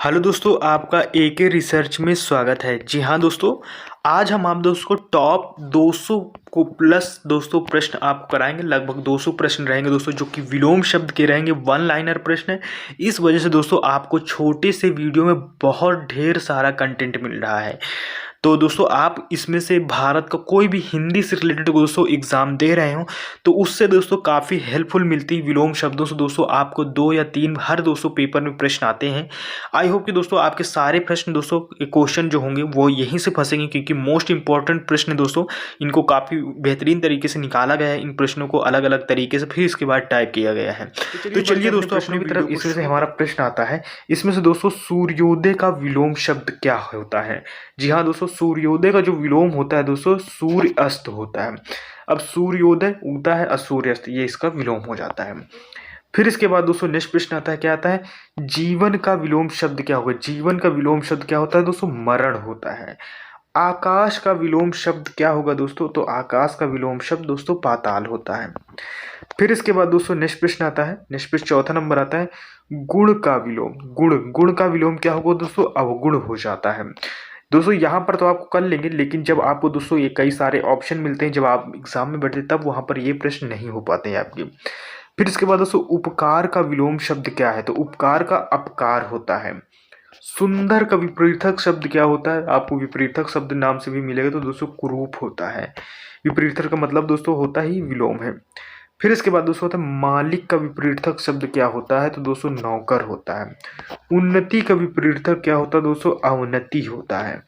Hello दोस्तों, आपका एके research में स्वागत है। जी हाँ दोस्तों, आज हम आप दोस्तों को टॉप 200 को प्लस दोस्तों प्रश्न आपको कराएंगे। लगभग 200 प्रश्न रहेंगे दोस्तों, जो कि विलोम शब्द के रहेंगे, वन लाइनर प्रश्न है। इस वजह से दोस्तों आपको छोटे से वीडियो में बहुत ढेर सारा कंटेंट मिल रहा है। तो दोस्तों आप इसमें से भारत का कोई भी हिंदी से रिलेटेड दोस्तों एग्जाम दे रहे हो तो उससे दोस्तों काफ़ी हेल्पफुल मिलती है विलोम शब्दों से। दोस्तों आपको 2 या 3 हर दोस्तों पेपर में प्रश्न आते हैं। आई होप कि दोस्तों आपके सारे प्रश्न दोस्तों क्वेश्चन जो होंगे वो यहीं से फंसेंगे, क्योंकि मोस्ट इंपॉर्टेंट प्रश्न दोस्तों इनको काफ़ी बेहतरीन तरीके से निकाला गया है। इन प्रश्नों को अलग अलग तरीके से फिर इसके बाद टाइप किया गया है। तो चलिए दोस्तों अपनी तरफ इसमें से हमारा प्रश्न आता है। इसमें से दोस्तों सूर्योदय का विलोम शब्द क्या होता है? जी हाँ दोस्तों, सूर्योदय का जो विलोम होता है दोस्तों सूर्य अस्त होता है। अब सूर्योदय उगता है और सूर्यास्त, ये इसका विलोम हो जाता है। फिर इसके बाद दोस्तों नेक्स्ट प्रश्न आता है, क्या आता है? जीवन का विलोम शब्द क्या होगा? जीवन का विलोम शब्द क्या होता है दोस्तों? मरण होता है। आकाश का विलोम शब्द क्या होगा दोस्तों? तो आकाश का विलोम शब्द दोस्तों पाताल होता है। फिर इसके बाद दोस्तों नेक्स्ट प्रश्न आता है, नेक्स्ट प्रश्न चौथा नंबर आता है, गुण का विलोम। गुण का विलोम क्या होगा दोस्तों? अवगुण हो जाता है। दोस्तों यहाँ पर तो आपको कर लेंगे, लेकिन जब आपको दोस्तों ये कई सारे ऑप्शन मिलते हैं, जब आप एग्जाम में बैठते हैं, तब वहां पर ये प्रश्न नहीं हो पाते हैं आपके। फिर इसके बाद दोस्तों उपकार का विलोम शब्द क्या है? तो उपकार का अपकार होता है। सुंदर का विपरीतक शब्द क्या होता है? आपको विपरीतक शब्द नाम से भी मिलेगा, तो दोस्तों कुरूप होता है। विपरीतक का मतलब दोस्तों होता ही विलोम है। फिर इसके बाद दोस्तों होता है मालिक का विपरीतक शब्द क्या होता है? तो दोस्तों नौकर होता है। उन्नति का विपरीतक क्या होता है दोस्तों? अवनति होता है।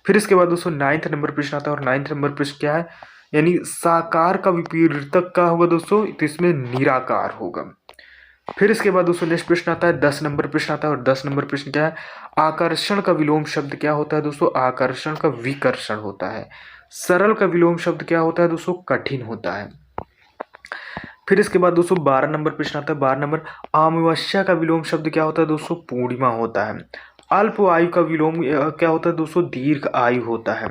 फिर इसके बाद दोस्तों 9th नंबर प्रश्न आता है, और 9th नंबर प्रश्न क्या है? यानी साकार का विपरीतक क्या होगा दोस्तों? तो इसमें निराकार होगा। फिर इसके बाद दोस्तों नेक्स्ट प्रश्न आता है, 10 नंबर प्रश्न आता है, और 10 नंबर प्रश्न क्या है? आकर्षण का विलोम शब्द क्या होता है दोस्तों? आकर्षण का विकर्षण होता है। सरल का विलोम शब्द क्या होता है दोस्तों? कठिन होता है। फिर इसके बाद दोस्तों 12 नंबर प्रश्न आता है, 12 नंबर, अमावस्या का विलोम शब्द क्या होता है दोस्तों? पूर्णिमा होता है। अल्प आयु का विलोम क्या होता है दोस्तों? दीर्घ आयु होता है।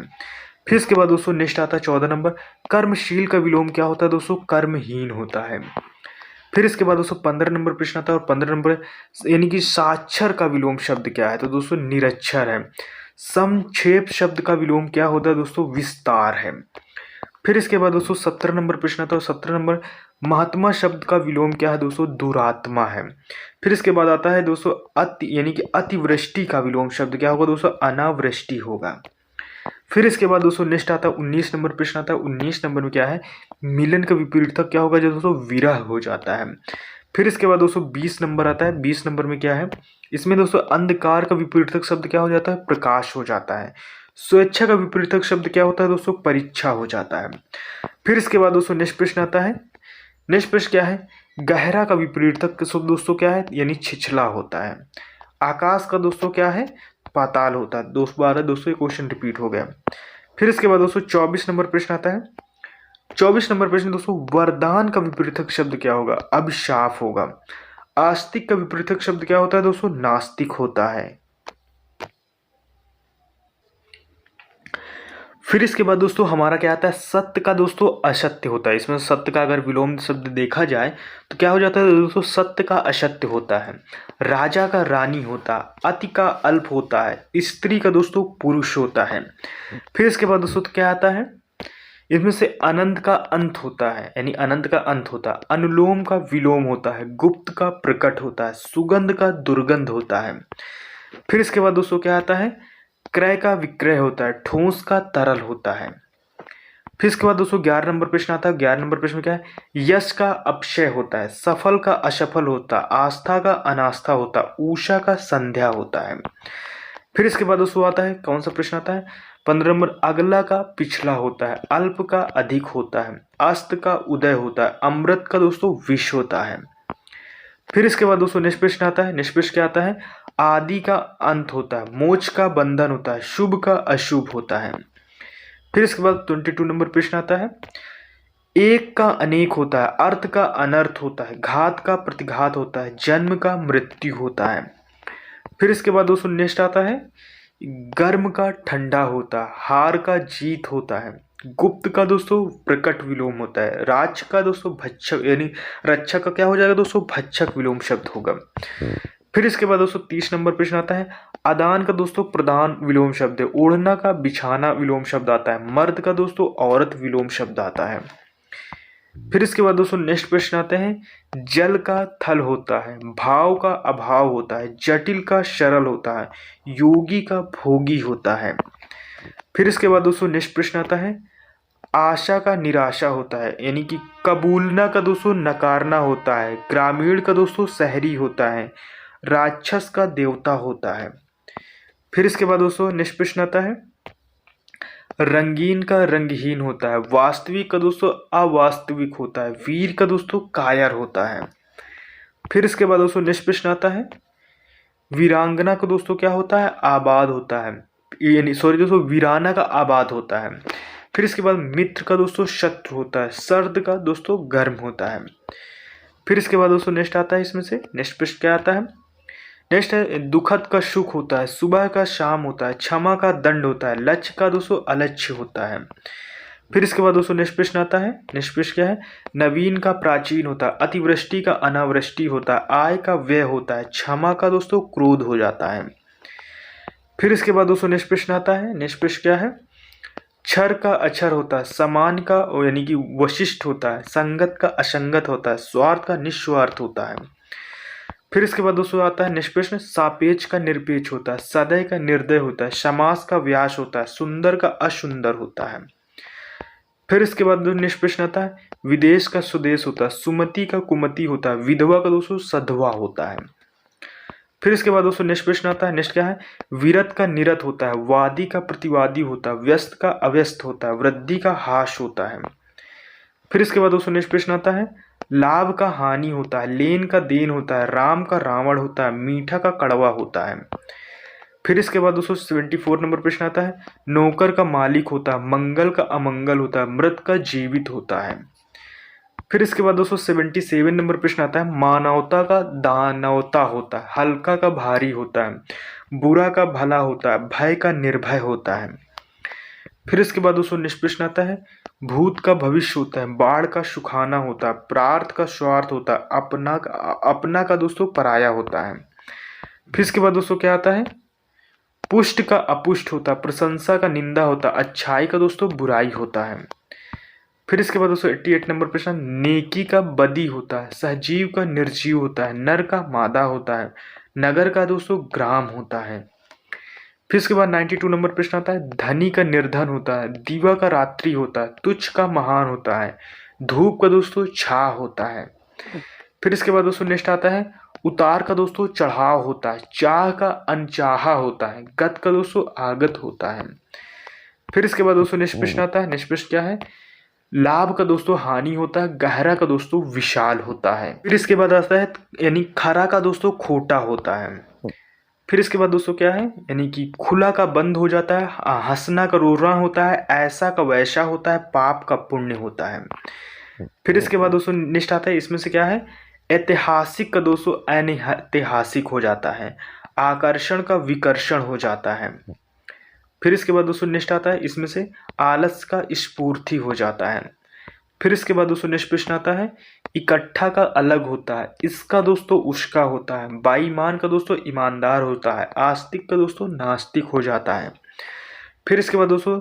फिर इसके बाद दोस्तों नेक्स्ट आता है 14 नंबर, कर्मशील का विलोम क्या होता है दोस्तों? कर्महीन होता है। फिर इसके बाद दोस्तों 15 नंबर प्रश्न आता है, और 15 नंबर यानी कि साक्षर का विलोम शब्द क्या है? तो दोस्तों निरक्षर है। संक्षेप शब्द का विलोम क्या होता है दोस्तों? विस्तार है। फिर इसके बाद दोस्तों 17 नंबर प्रश्न आता है, 17 नंबर, महात्मा शब्द का विलोम क्या है दोस्तों? दुरात्मा है। फिर इसके बाद आता है दोस्तों अति यानी कि अतिवृष्टि का विलोम शब्द क्या होगा दोस्तों? अनावृष्टि होगा। फिर इसके बाद दोस्तों नेक्स्ट आता है 19 नंबर प्रश्न आता है, 19 नंबर में क्या है? मिलन का विपरीतक क्या होगा जो दोस्तों? विरह हो जाता है। फिर इसके बाद दोस्तों 20 नंबर आता है, 20 नंबर में क्या है? इसमें दोस्तों अंधकार का विपरीतक शब्द क्या हो जाता है? प्रकाश हो जाता है। स्वेच्छा का विपरीतक शब्द क्या होता है दोस्तों? परीक्षा हो जाता है। फिर इसके बाद दोस्तों नेक्स्ट प्रश्न आता है, नेक्स्ट प्रश्न क्या है? गहरा का विपरीतक शब्द दोस्तों क्या है? यानी छिछला होता है। आकाश का दोस्तों क्या है? पाताल होता है। दोस्तों 12 दोस्तों ये क्वेश्चन रिपीट हो गया। फिर इसके बाद दोस्तों 24 नंबर प्रश्न आता है, 24 नंबर प्रश्न दोस्तों, वरदान का विपरीतक शब्द क्या होगा? अभिशाप होगा। आस्तिक का विपरीतक शब्द क्या होता है दोस्तों? नास्तिक होता है। फिर इसके बाद दोस्तों हमारा क्या आता है? सत्य का दोस्तों असत्य होता है। इसमें सत्य का अगर विलोम शब्द देखा जाए तो क्या हो जाता है दोस्तों? सत्य का असत्य होता है। राजा का रानी होता है। अति का अल्प होता है। स्त्री का दोस्तों पुरुष होता है। फिर इसके बाद दोस्तों क्या आता है? इसमें से अनंत का अंत होता है, यानी अनंत का अंत होता है। अनुलोम का विलोम होता है। गुप्त का प्रकट होता है। सुगंध का दुर्गंध होता है। फिर इसके बाद दोस्तों क्या आता है? क्रय का विक्रय होता है। ठोस का तरल होता है। फिर इसके बाद दोस्तों 11 नंबर प्रश्न आता है, 11 नंबर प्रश्न में क्या है? यश का अपक्षय होता है। सफल का असफल होता है। आस्था का अनास्था होता है। उषा का संध्या होता है। फिर इसके बाद दोस्तों आता है, कौन सा प्रश्न आता है? 15 नंबर, अगला का पिछला होता है। अल्प का अधिक होता है। अस्त का उदय होता है। अमृत का दोस्तों विष होता है। फिर इसके बाद दोस्तों नेक्स्ट प्रश्न आता है, नेक्स्ट प्रश्न क्या आता है? आदि का अंत होता है। मोक्ष का बंधन होता है। शुभ का अशुभ होता है। फिर इसके बाद 22 नंबर प्रश्न आता है, एक का अनेक होता है। अर्थ का अनर्थ होता है। घात का प्रतिघात होता है। जन्म का मृत्यु होता है। फिर इसके बाद दोस्तों नेक्स्ट आता है, गर्म का ठंडा होता है। हार का जीत होता है। गुप्त का दोस्तों प्रकट विलोम होता है। राज का दोस्तों भक्षक यानी रक्षक का क्या हो जाएगा दोस्तों? भक्षक विलोम शब्द होगा। फिर इसके बाद दोस्तों 30 नंबर प्रश्न आता है, आदान का दोस्तों प्रदान विलोम शब्द है, ओढ़ना का बिछाना विलोम शब्द आता है, मर्द का दोस्तों औरत विलोम शब्द आता है। फिर इसके बाद दोस्तों नेक्स्ट प्रश्न आता है, जल का थल होता है, भाव का अभाव होता है, जटिल का सरल होता है, योगी का भोगी होता है। फिर इसके बाद दोस्तों नेक्स्ट प्रश्न आता है, आशा का निराशा होता है, यानी कि कबूलना का दोस्तों नकारना होता है, ग्रामीण का दोस्तों शहरी होता है, राक्षस का देवता होता है। फिर इसके बाद दोस्तों नेक्स्ट प्रश्न आता है, रंगीन का रंगहीन होता है, वास्तविक का दोस्तों अवास्तविक होता है, वीर का दोस्तों कायर होता है। फिर इसके बाद दोस्तों नेक्स्ट प्रश्न आता है, वीरांगना का दोस्तों क्या होता है, आबाद होता है, यानी सॉरी दोस्तों वीराना का आबाद होता है। फिर इसके बाद मित्र का दोस्तों शत्रु होता है, सर्द का दोस्तों गर्म होता है। फिर इसके बाद दोस्तों नेक्स्ट आता है, इसमें से नेक्स्ट प्रश्न क्या आता है, नेक्स्ट है, दुखद का सुख होता है, सुबह का शाम होता है, क्षमा का दंड होता है, लक्ष्य का दोस्तों अलक्ष्य होता है। फिर इसके बाद दोस्तों नेक्स्ट प्रश्न आता है, नेक्स्ट प्रश्न क्या है, नवीन का प्राचीन होता है, अतिवृष्टि का अनावृष्टि होता है, आय का व्यय होता है, क्षमा का दोस्तों क्रोध हो जाता है। फिर इसके बाद दोस्तों नेक्स्ट प्रश्न आता है, नेक्स्ट प्रश्न क्या है, क्षर का अक्षर होता है, समान का यानी कि वशिष्ठ होता है, संगत का असंगत होता है, स्वार्थ का निस्वार्थ होता है। फिर इसके बाद दोस्तों आता है नेक्स्ट प्रश्न, सापेक्ष का निरपेक्ष होता है, सदय का निर्दय होता है, समास का व्यास होता है, सुंदर का असुंदर होता है। फिर इसके बाद नेक्स्ट प्रश्न आता है, विदेश का स्वदेश होता है, सुमति का कुमति होता है, विधवा का दोस्तों सधवा होता है। फिर इसके बाद दोस्तों नेक्स्ट प्रश्न आता है, नेक्स्ट क्या है, विरत का निरत होता है, वादी का प्रतिवादी होता है, व्यस्त का अव्यस्त होता है, वृद्धि का हास होता है। फिर इसके बाद दोस्तों नेक्स्ट प्रश्न आता है, लाभ का हानि होता है, लेन का देन होता है, राम का रावण होता है, मीठा का कड़वा होता है। फिर इसके बाद दोस्तों 74 नंबर प्रश्न आता है, नौकर का मालिक होता है, मंगल का अमंगल होता है, मृत का जीवित होता है। फिर इसके बाद दोस्तों 77 नंबर प्रश्न आता है, मानवता का दानवता होता है, हल्का का भारी होता है, बुरा का भला होता है, भय का निर्भय होता है। फिर इसके बाद दोस्तों नेक्स्ट प्रश्न आता है, भूत का भविष्य होता है, बाढ़ का सुखाना होता है, प्रार्थ का स्वार्थ होता है, अपना का दोस्तों पराया होता है। फिर इसके बाद दोस्तों क्या आता है, पुष्ट का अपुष्ट होता है, प्रशंसा का निंदा होता है, अच्छाई का दोस्तों बुराई होता है। फिर इसके बाद दोस्तों 88 नंबर प्रश्न, नेकी का बदी होता है, सहजीव का निर्जीव होता है, नर का मादा होता है, नगर का दोस्तों ग्राम होता है। फिर इसके बाद 92 नंबर प्रश्न आता है, धनी का निर्धन होता है, दीवा का रात्रि होता है, तुच्छ का महान होता है, धूप का दोस्तों छा होता है। फिर इसके बाद दोस्तों नेक्स्ट आता है, उतार का दोस्तों चढ़ाव होता है, चाह का अनचाहा होता है, गत का दोस्तों आगत होता है। फिर इसके बाद दोस्तों नेक्स्ट प्रश्न आता है, नेक्स्ट प्रश्न क्या है, लाभ का दोस्तों हानि होता है, गहरा का दोस्तों विशाल होता है। फिर इसके बाद आता है, यानी खरा का दोस्तों खोटा होता है। फिर इसके बाद दोस्तों क्या है, यानी कि खुला का बंद हो जाता है, हंसना का रोना होता है, ऐसा का वैसा होता है, पाप का पुण्य होता है। फिर इसके बाद दोस्तों नेक्स्ट आता है, इसमें से क्या है, ऐतिहासिक का दोस्तों अनैतिहासिक हो जाता है, आकर्षण का विकर्षण हो जाता है। फिर इसके बाद दोस्तों नेक्स्ट आता है, इसमें से आलस का स्फूर्ति हो जाता है। फिर इसके बाद दोस्तों नेक्स्ट प्रश्न आता है, इकट्ठा का अलग होता है, इसका दोस्तों उसका होता है, बेईमान का दोस्तों ईमानदार होता है, आस्तिक का दोस्तों नास्तिक हो जाता है। फिर इसके बाद दोस्तों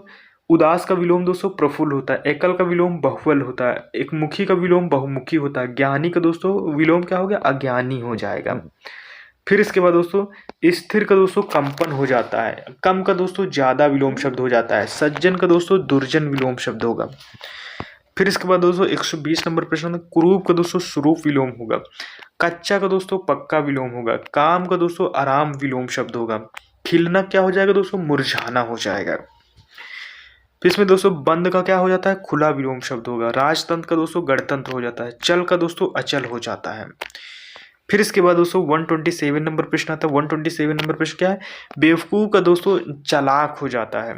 उदास का विलोम दोस्तों प्रफुल्ल होता है, एकल का विलोम बहुवल होता है, एक मुखी का विलोम बहुमुखी होता है, ज्ञानी का दोस्तों विलोम क्या हो गया, अज्ञानी हो जाएगा। फिर इसके बाद दोस्तों स्थिर का दोस्तों कंपन हो जाता है, कम का दोस्तों ज्यादा विलोम शब्द हो जाता है, सज्जन का दोस्तों दुर्जन विलोम शब्द होगा। फिर इसके बाद दोस्तों 120 नंबर प्रश्न, कुरूप का दोस्तों स्वरूप विलोम होगा, कच्चा का दोस्तों पक्का विलोम होगा, काम का दोस्तों आराम विलोम शब्द होगा, खिलना क्या हो जाएगा दोस्तों, मुरझाना हो जाएगा। फिर इसमें दोस्तों बंद का क्या हो जाता है, खुला विलोम शब्द होगा, राजतंत्र का दोस्तों गणतंत्र हो जाता है, चल का दोस्तों अचल हो जाता है। फिर इसके बाद दोस्तों 127 नंबर प्रश्न आता है, 127 नंबर प्रश्न क्या है, बेवकूफ़ का दोस्तों चालाक हो जाता है।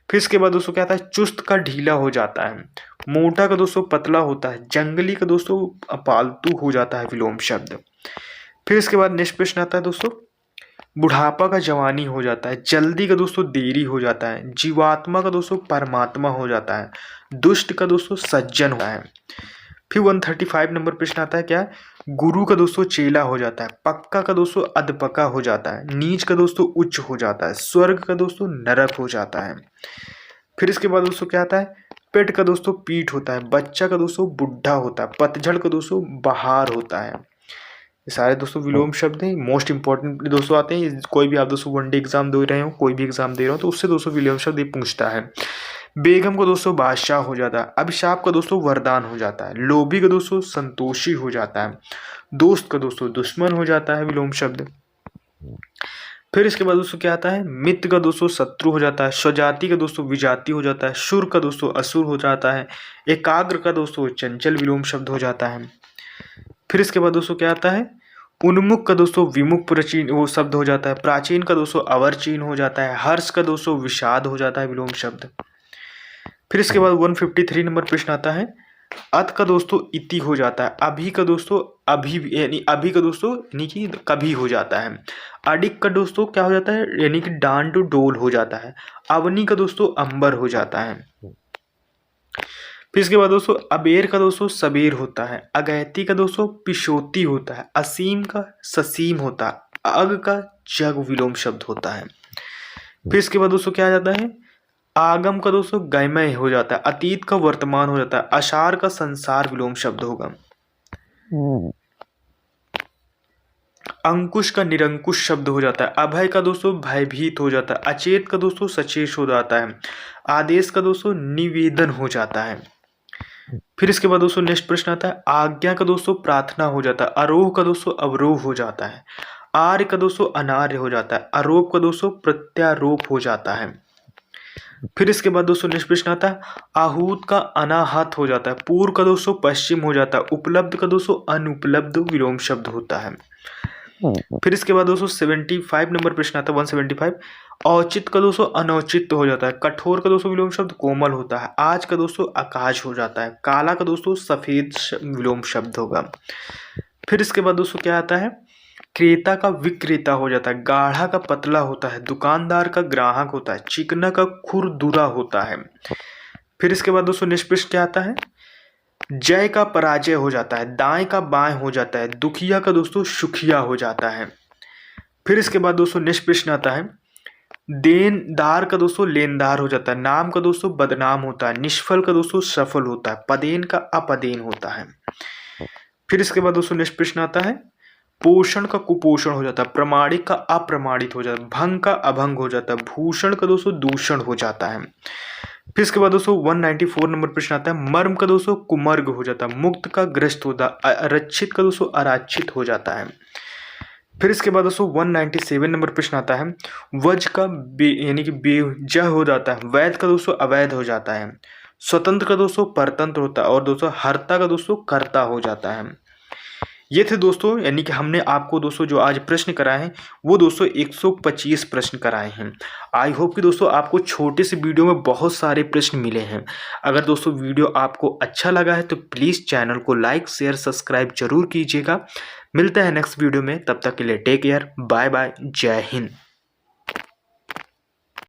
फिर इसके बाद दोस्तों क्या आता है, चुस्त का ढीला हो जाता है, मोटा का दोस्तों पतला होता है, जंगली का दोस्तों पालतू हो जाता है विलोम शब्द। फिर इसके बाद नेक्स्ट प्रश्न आता है दोस्तों, बुढ़ापा का जवानी हो जाता है, जल्दी का दोस्तों देरी हो जाता है, जीवात्मा का दोस्तों परमात्मा हो जाता है, दुष्ट का दोस्तों सज्जन होता है। फिर 135 नंबर प्रश्न आता है, क्या है? गुरु का दोस्तों चेला हो जाता है, पक्का का दोस्तों अधपक्का हो जाता है, नीच का दोस्तों उच्च हो जाता है, स्वर्ग का दोस्तों नरक हो जाता है। फिर इसके बाद दोस्तों क्या आता है? पेट का दोस्तों पीठ होता है, बच्चा का दोस्तों बुढ़ा होता है, पतझड़ का दोस्तों बहार होता है। ये सारे दोस्तों विलोम शब्द हैं, मोस्ट इंपॉर्टेंट दोस्तों आते हैं। कोई भी आप दोस्तों वनडे एग्जाम दे रहे हो, कोई भी एग्जाम दे रहे हो, तो उससे दोस्तों विलोम शब्द ये पूछता है। बेगम को दोस्तों बादशाह हो जाता है, अभिशाप का दोस्तों वरदान हो जाता है, लोभी का दोस्तों संतोषी हो जाता है, दोस्त का दोस्तों दुश्मन हो जाता है विलोम शब्द। फिर इसके बाद दोस्तों क्या आता है? मित्र का दोस्तों शत्रु हो जाता है, स्वजाति का दोस्तों विजाति हो जाता है, शुर का दोस्तों असुर हो जाता है, एकाग्र का दोस्तों चंचल विलोम शब्द हो जाता है। फिर इसके बाद दोस्तों क्या आता है? उन्मुख का दोस्तों विमुख प्राचीन वो शब्द हो जाता है, प्राचीन का दोस्तों अवर्चीन हो जाता है, हर्ष का दोस्तों विषाद हो जाता है विलोम शब्द। फिर इसके बाद 153 नंबर प्रश्न आता है, अत का दोस्तों इति हो जाता है, अभी का दोस्तों अभी यानी अभी का दोस्तों यानी कि कभी हो जाता है, अडिक का दोस्तों क्या हो जाता है यानी कि डांड डोल हो जाता है, अवनी का दोस्तों अंबर हो जाता है। फिर इसके बाद दोस्तों अबेर का दोस्तों सबेर होता है, अगैती का दोस्तों पिशोती होता है, असीम का ससीम होता है, अग का जग विलोम शब्द होता है। फिर इसके बाद दोस्तों क्या आ जाता है? आगम का दोस्तों गैमय हो जाता है, अतीत का वर्तमान हो जाता है, अशार का संसार विलोम शब्द होगा, अंकुश का निरंकुश शब्द हो जाता है, अभय का दोस्तों भयभीत हो जाता है, अचेत का दोस्तों सचेत हो जाता है, आदेश का दोस्तों निवेदन हो जाता है। फिर इसके बाद दोस्तों नेक्स्ट प्रश्न आता है, आज्ञा का दोस्तों प्रार्थना हो जाता है, आरोह का दोस्तों अवरोह हो जाता है, आर्य का दोस्तों अनार्य हो जाता है, आरोप का दोस्तों प्रत्यारोप हो जाता है। फिर इसके बाद दोस्तों नेक्स्ट प्रश्न आता है, आहूत का अनाहत हो जाता है, पूर्व का दोस्तों पश्चिम हो जाता है, उपलब्ध का दोस्तों अनुपलब्ध विलोम शब्द होता है। फिर इसके बाद दोस्तों 75 नंबर प्रश्न आता है 175, औचित का दोस्तों अनौचित हो जाता है, कठोर का दोस्तों विलोम शब्द कोमल होता है, आज का दोस्तों आकाश हो जाता है, काला का दोस्तों सफेद विलोम शब्द होगा। फिर इसके बाद दोस्तों क्या आता है? क्रेता का विक्रेता हो जाता है, गाढ़ा का पतला होता है, दुकानदार का ग्राहक होता है, चिकना का खुरदुरा होता है। फिर इसके बाद दोस्तों नेक्स्ट प्रश्न क्या आता है? जय का पराजय हो जाता है, दाएं का बाएं हो जाता है, दुखिया का दोस्तों सुखिया हो जाता है। फिर इसके बाद दोस्तों नेक्स्ट प्रश्न आता है, देनदार का दोस्तों लेनदार हो जाता है, नाम का दोस्तों बदनाम होता है, निष्फल का दोस्तों सफल होता है, पदेन का अपदेन होता है। फिर इसके बाद दोस्तों नेक्स्ट प्रश्न आता है, पोषण का कुपोषण हो जाता है, प्रमाणिक का अप्रमाणित हो जाता है, भंग का अभंग हो जाता है, भूषण का दोस्तों दूषण हो जाता है। फिर इसके बाद दोस्तों 194 नंबर प्रश्न आता है, मर्म का दोस्तों कुमर्ग हो जाता है, मुक्त का ग्रस्त होता है, अरक्षित का दोस्तों अराक्षित हो जाता है। फिर इसके बाद दोस्तों 197 नंबर प्रश्न आता है, वज का यानी कि बेवजह हो जाता है, वैध का दोस्तों अवैध हो जाता है, स्वतंत्र का दोस्तों परतंत्र होता है, और दोस्तों हर्ता का दोस्तों कर्ता हो जाता है। ये थे दोस्तों, यानी कि हमने आपको दोस्तों जो आज प्रश्न कराए हैं वो दोस्तों 125 प्रश्न कराए हैं। आई होप कि दोस्तों आपको छोटे से वीडियो में बहुत सारे प्रश्न मिले हैं। अगर दोस्तों वीडियो आपको अच्छा लगा है तो प्लीज़ चैनल को लाइक शेयर सब्सक्राइब जरूर कीजिएगा। मिलते हैं नेक्स्ट वीडियो में, तब तक के लिए टेक केयर, बाय बाय, जय हिंद।